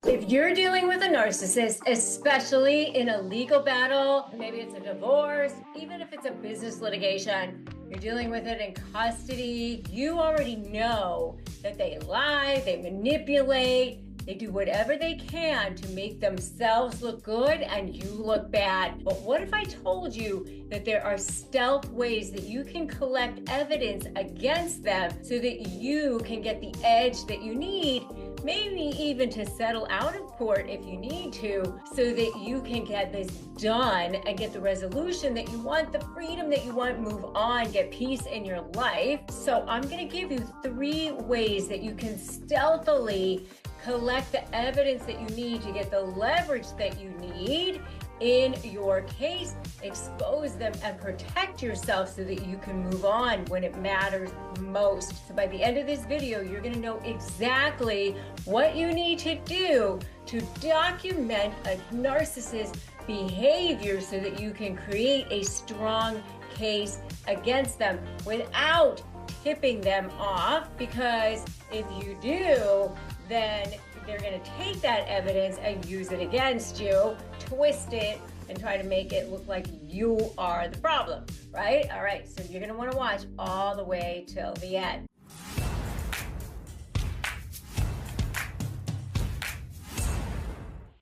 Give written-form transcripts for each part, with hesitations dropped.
If you're dealing with a narcissist, especially in a legal battle, maybe it's a divorce, even if it's a business litigation, you're dealing with it in custody, you already know that they lie, they manipulate, they do whatever they can to make themselves look good and you look bad. But what if I told you that there are stealth ways that you can collect evidence against them so that you can get the edge that you need? Maybe even to settle out of court if you need to, so that you can get this done and get the resolution that you want, the freedom that you want, move on, get peace in your life. So I'm going to give you 3 ways that you can stealthily collect the evidence that you need to get the leverage that you need in your case, expose them and protect yourself so that you can move on when it matters most. So by the end of this video, you're going to know exactly what you need to do to document a narcissist's behavior so that you can create a strong case against them without tipping them off, because if you do, then they're going to take that evidence and use it against you, twist it, and try to make it look like you are the problem, right? All right, so you're going to want to watch all the way till the end.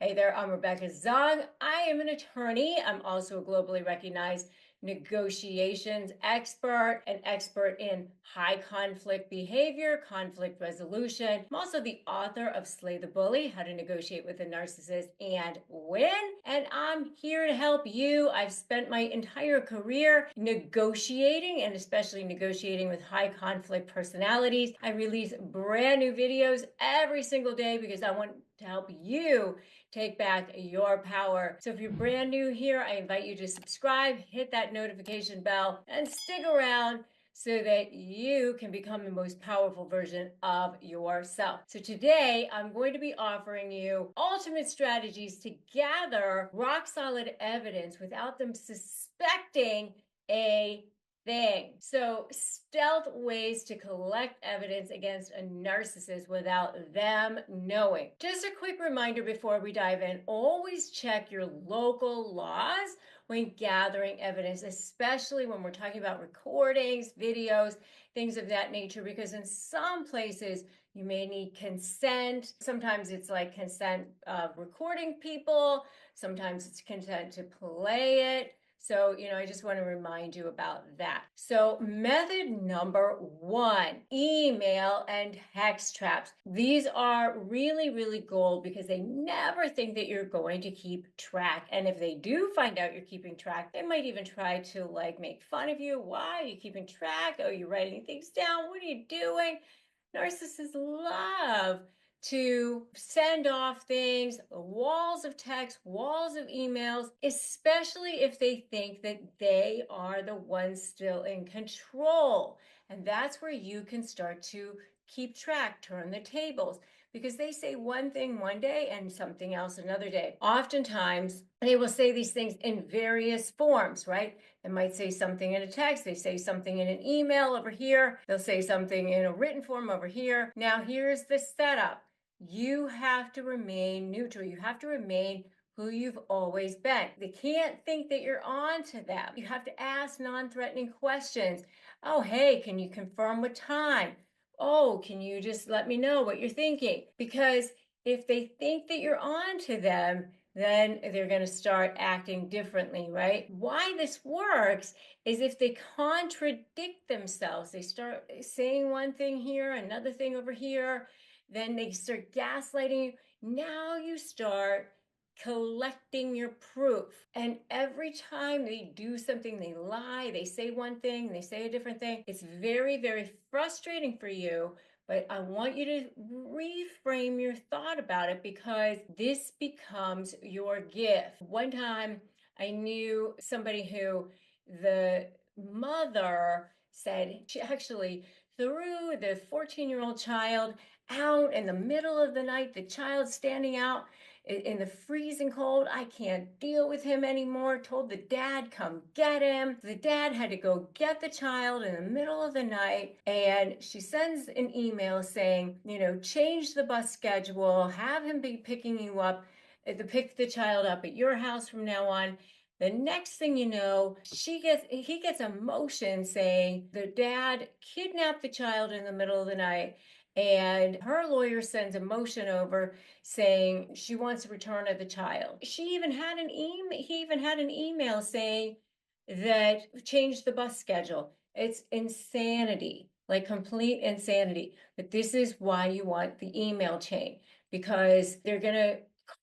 Hey there, I'm Rebecca Zung. I am an attorney. I'm also a globally recognized negotiations expert, an expert in high conflict behavior, conflict resolution. I'm also the author of Slay the Bully, How to Negotiate with a Narcissist and Win. And I'm here to help you. I've spent my entire career negotiating, and especially negotiating with high conflict personalities. I release brand new videos every single day because I want to help you take back your power. So if you're brand new here, I invite you to subscribe, hit that notification bell, and stick around so that you can become the most powerful version of yourself. So today, I'm going to be offering you ultimate strategies to gather rock solid evidence without them suspecting a thing. So stealth ways to collect evidence against a narcissist without them knowing. Just a quick reminder before we dive in, always check your local laws when gathering evidence, especially when we're talking about recordings, videos, things of that nature, because in some places you may need consent. Sometimes it's like consent of recording people. Sometimes it's consent to play it. So, I just want to remind you about that. So method number 1, email and text traps. These are really, really gold because they never think that you're going to keep track. And if they do find out you're keeping track, they might even try to make fun of you. Why are you keeping track? Oh, you're writing things down. What are you doing? Narcissists love to send off things, walls of text, walls of emails, especially if they think that they are the ones still in control. And that's where you can start to keep track, turn the tables, because they say one thing one day and something else another day. Oftentimes, they will say these things in various forms, right? They might say something in a text, they say something in an email over here, they'll say something in a written form over here. Now, here's the setup. You have to remain neutral. You have to remain who you've always been. They can't think that you're on to them. You have to ask non-threatening questions. Oh, hey, can you confirm what time? Oh, can you just let me know what you're thinking? Because if they think that you're on to them, then they're going to start acting differently, right? Why this works is if they contradict themselves, they start saying one thing here, another thing over here, then they start gaslighting you. Now you start collecting your proof. And every time they do something, they lie, they say one thing, they say a different thing. It's very, very frustrating for you. But I want you to reframe your thought about it, because this becomes your gift. One time I knew somebody who the mother said she actually threw the 14-year-old child out in the middle of the night, the child standing out in the freezing cold. I can't deal with him anymore. Told the dad, come get him. The dad had to go get the child in the middle of the night. And she sends an email saying, change the bus schedule, have him be picking you up, pick the child up at your house from now on. The next thing you know, he gets a motion saying the dad kidnapped the child in the middle of the night, and her lawyer sends a motion over saying she wants a return of the child. He even had an email saying that changed the bus schedule. It's insanity, like complete insanity. But this is why you want the email chain, because they're going to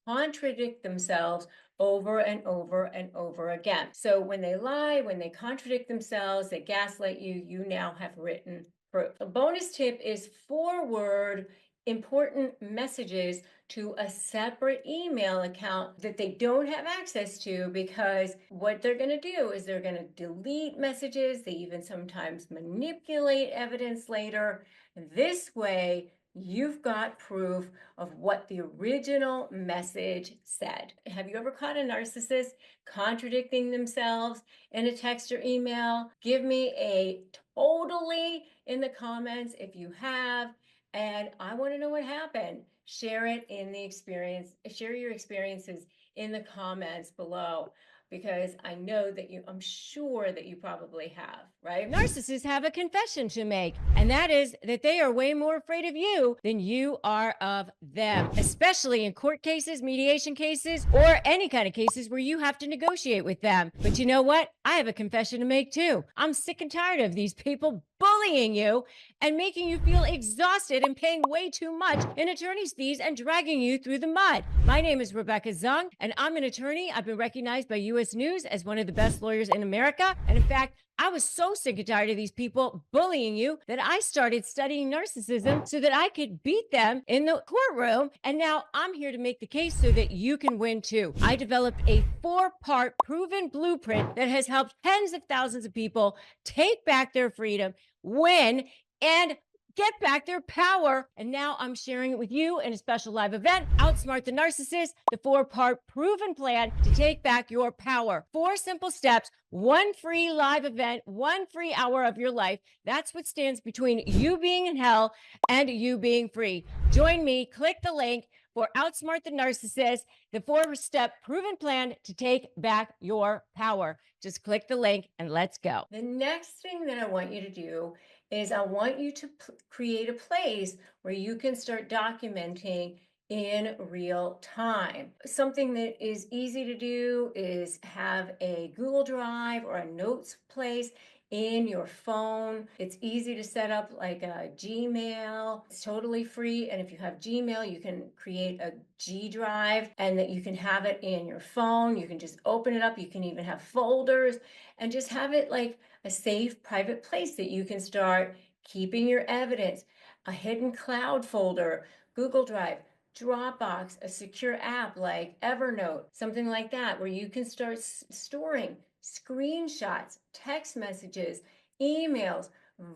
contradict themselves over and over and over again. So when they lie, when they contradict themselves, they gaslight you, you now have written proof. A bonus tip is forward important messages to a separate email account that they don't have access to, because what they're going to do is they're going to delete messages. They even sometimes manipulate evidence later. This way, you've got proof of what the original message said. Have you ever caught a narcissist contradicting themselves in a text or email? Give me a totally in the comments if you have, and I want to know what happened. Share it in the experience, share your experiences in the comments below, because I'm sure that you probably have, right? Narcissists have a confession to make, and that is that they are way more afraid of you than you are of them, especially in court cases, mediation cases, or any kind of cases where you have to negotiate with them. But you know what? I have a confession to make too. I'm sick and tired of these people bullying you and making you feel exhausted and paying way too much in attorney's fees and dragging you through the mud. My name is Rebecca Zung, and I'm an attorney. I've been recognized by U.S. News as one of the best lawyers in America. And in fact, I was so sick and tired of these people bullying you that I started studying narcissism so that I could beat them in the courtroom. And now I'm here to make the case so that you can win too. I developed a 4-part proven blueprint that has helped tens of thousands of people take back their freedom, win, and get back their power. And now I'm sharing it with you in a special live event, Outsmart the Narcissist, the 4-part proven plan to take back your power. 4 simple steps, 1 free live event, 1 free hour of your life. That's what stands between you being in hell and you being free. Join me, click the link for Outsmart the Narcissist, the 4-step proven plan to take back your power. Just click the link and let's go. The next thing that I want you to do is I want you to create a place where you can start documenting in real time. Something that is easy to do is have a Google Drive or a notes place in your phone. It's easy to set up, like a Gmail. It's totally free. And if you have Gmail, you can create a G Drive and that you can have it in your phone. You can just open it up. You can even have folders and just have it like a safe private place that you can start keeping your evidence. A hidden cloud folder, Google Drive, Dropbox, a secure app like Evernote, something like that, where you can start storing screenshots, text messages, emails,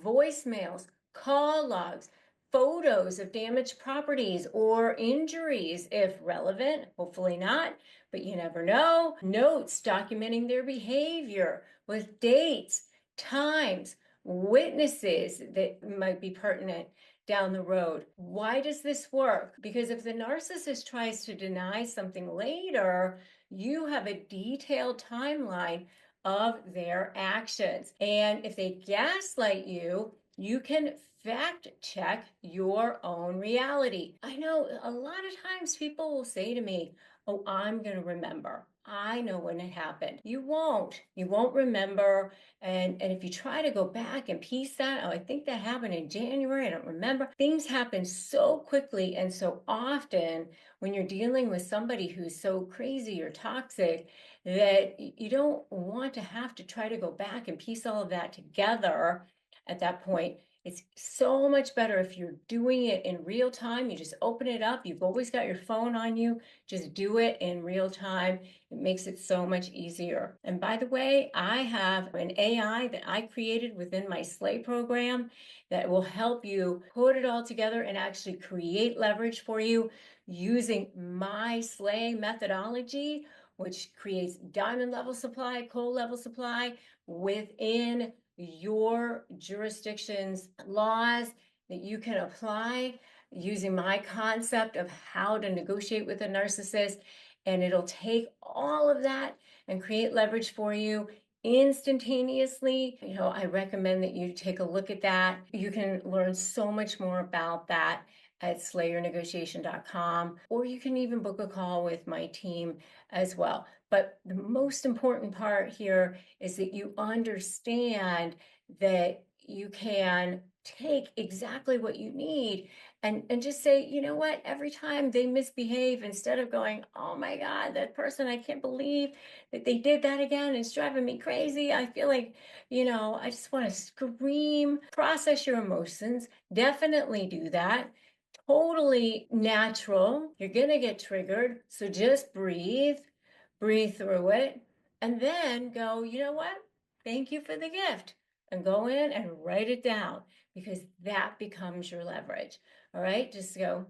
voicemails, call logs, photos of damaged properties or injuries if relevant, hopefully not, but you never know. Notes documenting their behavior with dates, times, witnesses that might be pertinent down the road. Why does this work? Because if the narcissist tries to deny something later, you have a detailed timeline of their actions. And if they gaslight you, you can fact check your own reality. I know a lot of times people will say to me, oh, I'm going to remember. I know when it happened. You won't. You won't remember. And if you try to go back and piece that, oh, I think that happened in January, I don't remember. Things happen so quickly and so often when you're dealing with somebody who's so crazy or toxic that you don't want to have to try to go back and piece all of that together at that point. It's so much better if you're doing it in real time. You just open it up. You've always got your phone on you. Just do it in real time. It makes it so much easier. And by the way, I have an AI that I created within my Slay program that will help you put it all together and actually create leverage for you using my Slay methodology, which creates diamond level supply, coal level supply within your jurisdiction's laws that you can apply using my concept of how to negotiate with a narcissist. And it'll take all of that and create leverage for you instantaneously. I recommend that you take a look at that. You can learn so much more about that at slayernegotiation.com, or you can even book a call with my team as well. But the most important part here is that you understand that you can take exactly what you need and just say, you know what, every time they misbehave, instead of going, oh my God, that person, I can't believe that they did that again, it's driving me crazy. I feel like, I just want to scream. Process your emotions. Definitely do that. Totally natural. You're going to get triggered. So just breathe through it, and then go, you know what? Thank you for the gift. And go in and write it down, because that becomes your leverage. All right. Just go,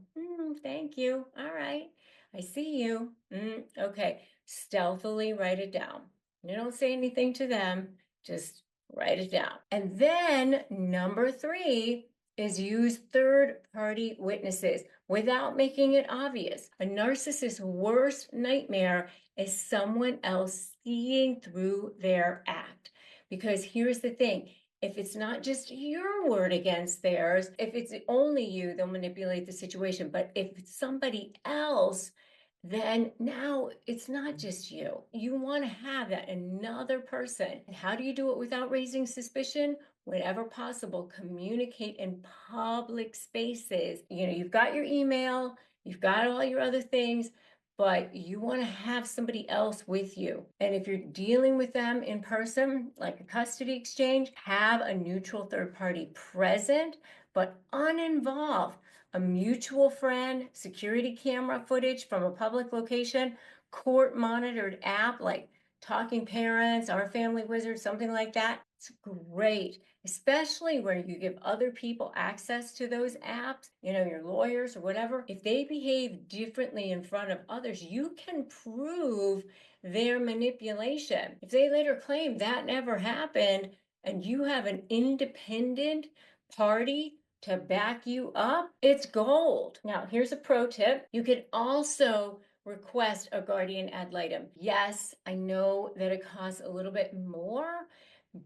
thank you. All right. I see you. Okay. Stealthily write it down. You don't say anything to them. Just write it down. And then number 3 is use third-party witnesses without making it obvious. A narcissist's worst nightmare is someone else seeing through their act. Because here's the thing, if it's not just your word against theirs, if it's only you, they'll manipulate the situation. But if it's somebody else, then now it's not just you. You want to have that another person. And how do you do it without raising suspicion? Whenever possible, communicate in public spaces. You've got your email, you've got all your other things, but you want to have somebody else with you. And if you're dealing with them in person, like a custody exchange, have a neutral third party present, but uninvolved. A mutual friend, security camera footage from a public location, court monitored app like Talking Parents, Our Family Wizard, something like that. It's great, especially where you give other people access to those apps, your lawyers or whatever. If they behave differently in front of others, you can prove their manipulation. If they later claim that never happened and you have an independent party to back you up, it's gold. Now, here's a pro tip. You can also request a guardian ad litem. Yes, I know that it costs a little bit more,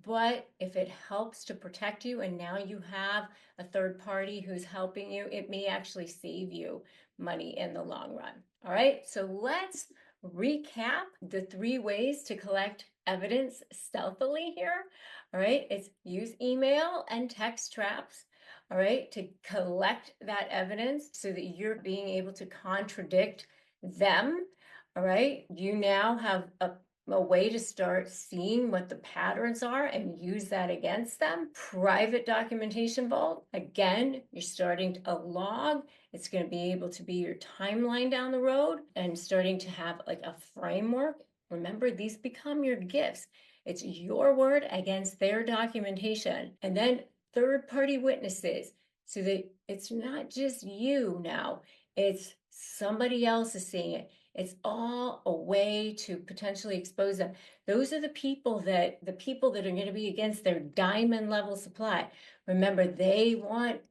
but if it helps to protect you and now you have a third party who's helping you, it may actually save you money in the long run. All right, so let's recap the 3 ways to collect evidence stealthily here. All right, it's use email and text traps. All right, to collect that evidence so that you're being able to contradict them. All right, you now have a way to start seeing what the patterns are and use that against them. Private documentation vault. Again, you're starting a log. It's going to be able to be your timeline down the road and starting to have like a framework. Remember, these become your gifts. It's your word against their documentation. And then third-party witnesses, so that it's not just you now, it's somebody else is seeing it. It's all a way to potentially expose them. Those are the people that are going to be against their diamond level supply. Remember, they want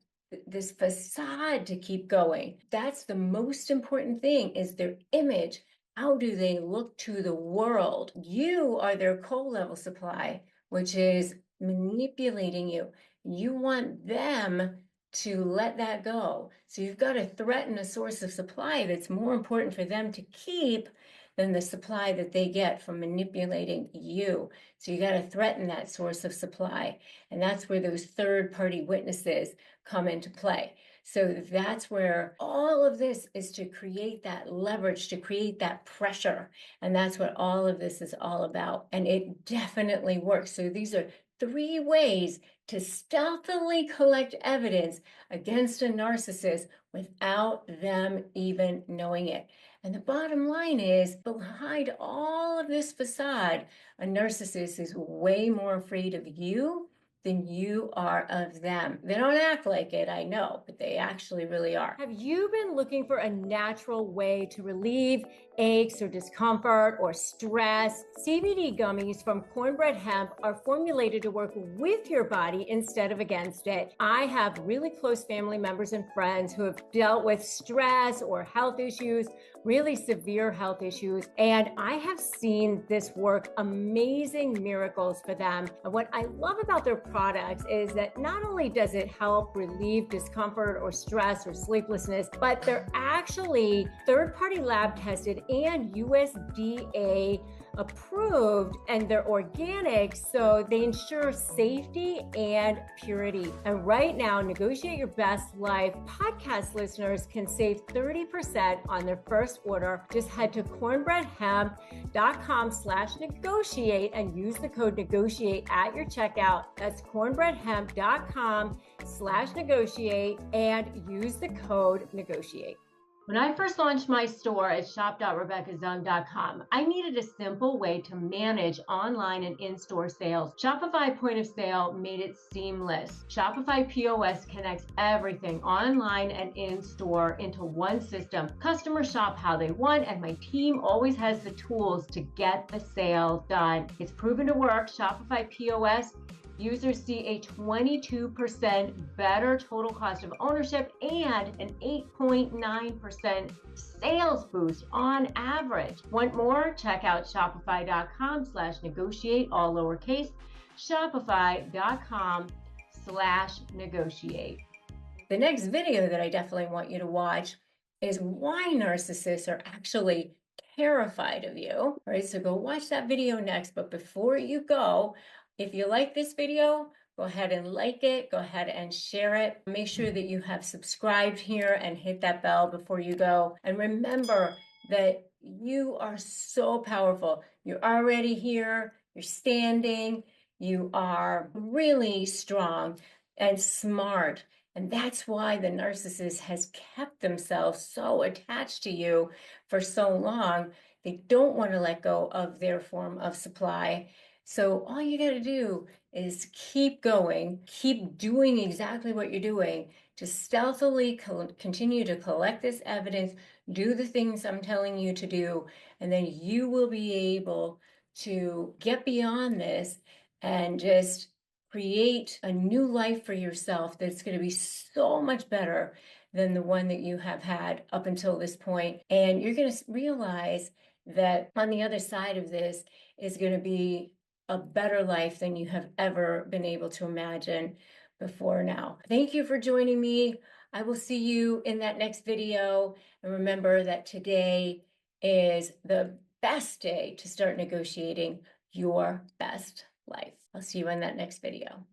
this facade to keep going. That's the most important thing, is their image. How do they look to the world? You are their coal level supply, which is manipulating you. You want them to let that go. So you've got to threaten a source of supply that's more important for them to keep than the supply that they get from manipulating you. So you got to threaten that source of supply. And that's where those third-party witnesses come into play. So that's where all of this is, to create that leverage, to create that pressure. And that's what all of this is all about. And it definitely works. So these are 3 ways to stealthily collect evidence against a narcissist without them even knowing it. And the bottom line is, behind all of this facade, a narcissist is way more afraid of you than you are of them. They don't act like it, I know, but they actually really are. Have you been looking for a natural way to relieve aches or discomfort or stress? CBD gummies from Cornbread Hemp are formulated to work with your body instead of against it. I have really close family members and friends who have dealt with stress or health issues, really severe health issues, and I have seen this work amazing miracles for them. And what I love about their products is that not only does it help relieve discomfort or stress or sleeplessness, but they're actually third-party lab tested and USDA approved, and they're organic, so they ensure safety and purity. And right now, Negotiate Your Best Life podcast listeners can save 30% on their first order. Just head to cornbreadhemp.com/negotiate and use the code negotiate at your checkout. That's cornbreadhemp.com/negotiate and use the code negotiate. When I first launched my store at shop.rebeccazung.com, I needed a simple way to manage online and in-store sales. Shopify Point of Sale made it seamless. Shopify POS connects everything online and in-store into one system. Customers shop how they want, and my team always has the tools to get the sale done. It's proven to work. Shopify POS users see a 22% better total cost of ownership and an 8.9% sales boost on average. Want more? Check out shopify.com/negotiate, all lowercase, shopify.com/negotiate. The next video that I definitely want you to watch is why narcissists are actually terrified of you. All right, so go watch that video next. But before you go, if you like this video, go ahead and like it, go ahead and share it. Make sure that you have subscribed here and hit that bell before you go. And remember that you are so powerful. You're already here, you're standing, you are really strong and smart. And that's why the narcissist has kept themselves so attached to you for so long. They don't want to let go of their form of supply. So all you got to do is keep going, keep doing exactly what you're doing to stealthily continue to collect this evidence, do the things I'm telling you to do, and then you will be able to get beyond this and just create a new life for yourself that's going to be so much better than the one that you have had up until this point. And you're going to realize that on the other side of this is going to be a better life than you have ever been able to imagine before now. Thank you for joining me. I will see you in that next video. And remember that today is the best day to start negotiating your best life. I'll see you in that next video.